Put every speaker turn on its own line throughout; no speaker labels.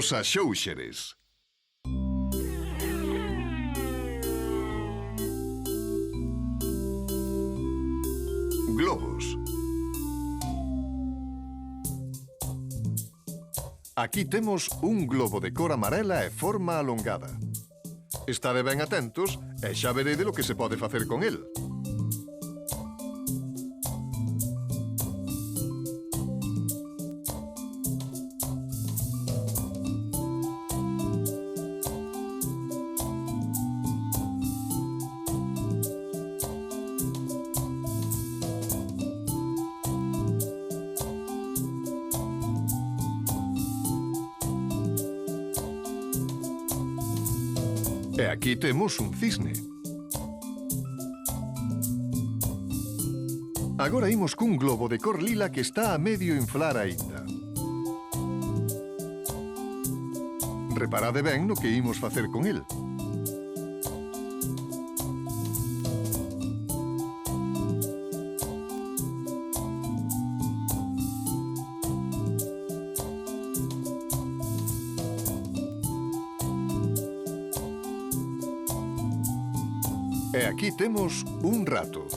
Os Axóuxeres. Globos. Aquí temos un globo de cor amarela e forma alongada. Estade ben atentos e xa verede lo que se pode facer con el. E aquí temos un cisne. Agora imos cun globo de cor lila que está a medio inflar aínda. Reparade ben no que imos facer con el. E aquí temos un rato.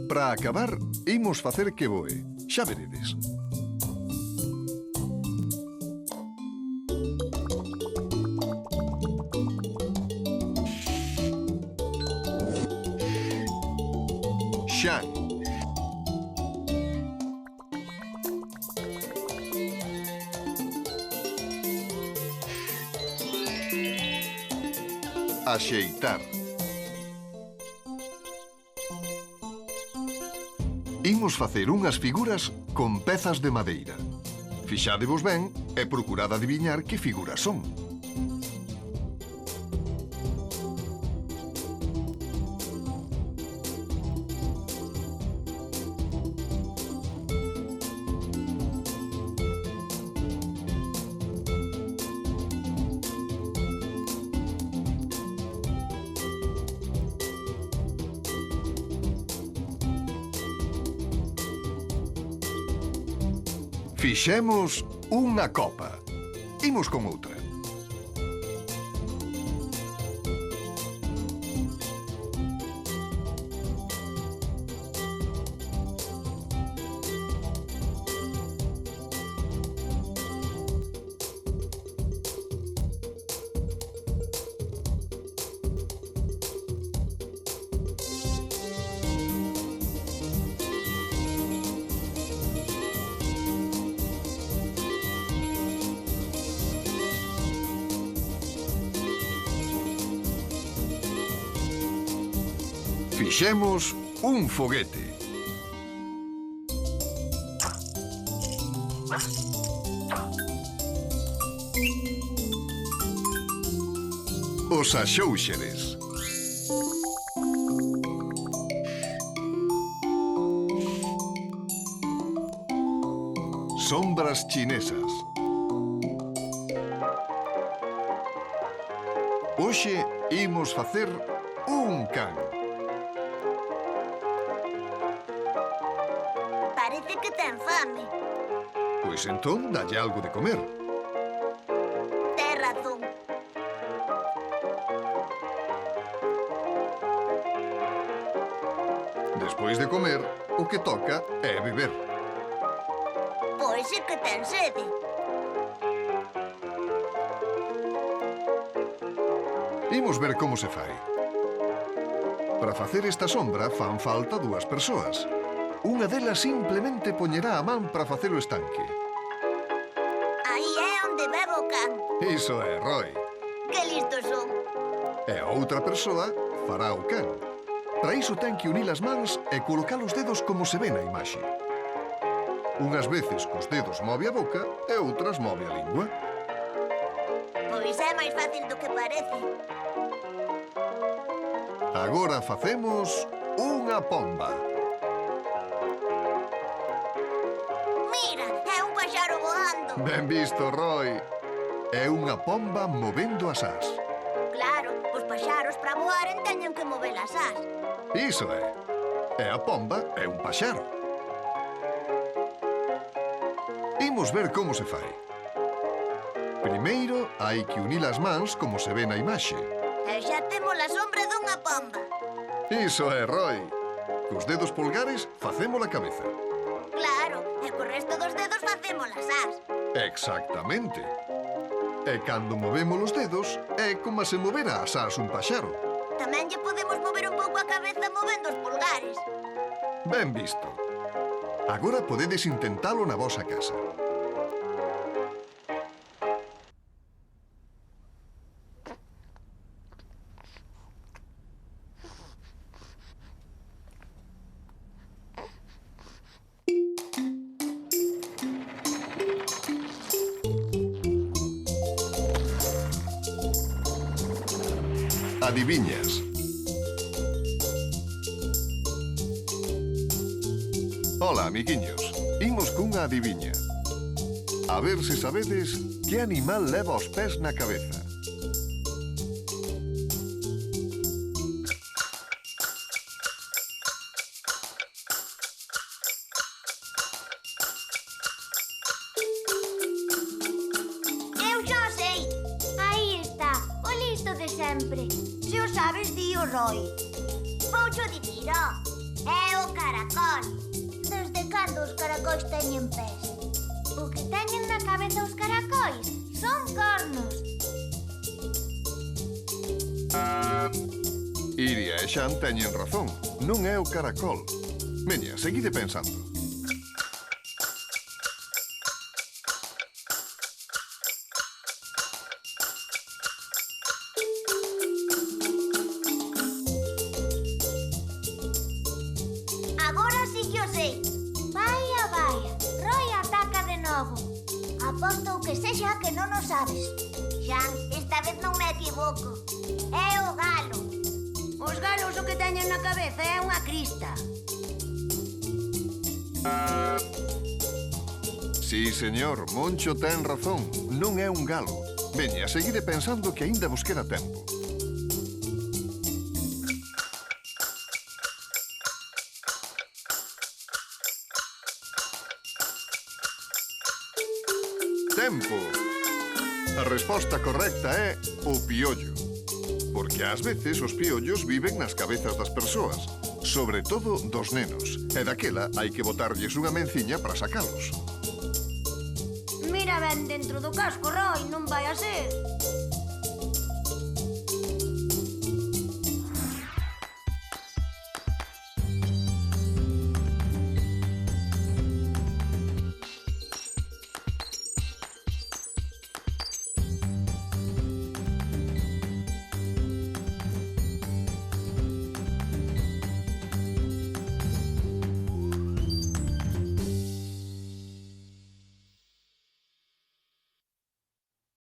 Para acabar, imos facer que voe. Xa veredes. Xan. Axeitar. Imos facer unhas figuras con pezas de madeira. Fixádevos ben e procurad adiviñar que figuras son. Fixemos unha copa. Imos con outra. Fixemos un foguete. Os Axóuxeres. Sombras chinesas. Hoxe imos facer un can.
Parece que ten fame.
Pois entón, dalle algo de comer.
Ten razón.
Despois de comer, o que toca é beber.
Pois é que ten sede.
Imos ver como se fai. Para facer esta sombra fan falta dúas persoas. Unha delas simplemente poñerá a man para facer o estanque.
Aí é onde bebe o can.
Iso é, Roy.
Que listos son.
E a outra persoa fará o can. Para iso ten que unir as mans e colocar os dedos como se ve na imaxe. Unhas veces cos dedos move a boca e outras move a lingua.
Pois é máis fácil do que parece.
Agora facemos unha pomba.
Mira, é un paxaro voando.
Ben visto, Roy. É unha pomba movendo as ás.
Claro, os paxaros para voaren teñen que mover as ás.
Iso é. E a pomba é un paxaro. Vamos ver como se fai. Primeiro, hai que unir as mans como se ve na imaxe.
E xa temos a sombra dunha pomba.
Iso é, Roy. Cos dedos polgares facemos a cabeza.
Claro, e co resto dos dedos facemos as as.
Exactamente. E cando movemos os dedos, é como se movera as as un paxaro.
Tamén lle podemos mover un pouco a cabeza movendo os pulgares.
Ben visto. Agora podedes intentalo na vosa casa. Adiviñas. Ola, amiguiños. Imos cunha adiviña. A ver se sabedes que animal leva os pés na cabeza.
Eu xa o sei. Aí está, o listo de sempre. Se o sabes, di o Roy. Voucho dicir, ó. É o caracol. Desde cando os caracois teñen pés? O que teñen na cabeza os caracois son cornos.
Iria e Xan teñen razón. Non é o caracol. Veña, seguide pensando.
Agora sí que o sei. Vaia, vaia. Roy ataca de novo. Aposto que sexa que non o sabes. Xan, esta vez non me equivoco. É o galo. Os galos o que teñen na cabeza é unha crista.
Sí, señor, Moncho ten razón. Non é un galo. Veña, seguide pensando que aínda vos queda tempo. Tempo! A resposta correcta é o piollo. Porque ás veces os piollos viven nas cabezas das persoas, sobre todo dos nenos, e daquela hai que botarlles unha menciña para sacalos.
Mira ben dentro do casco, Roy, non vai a ser.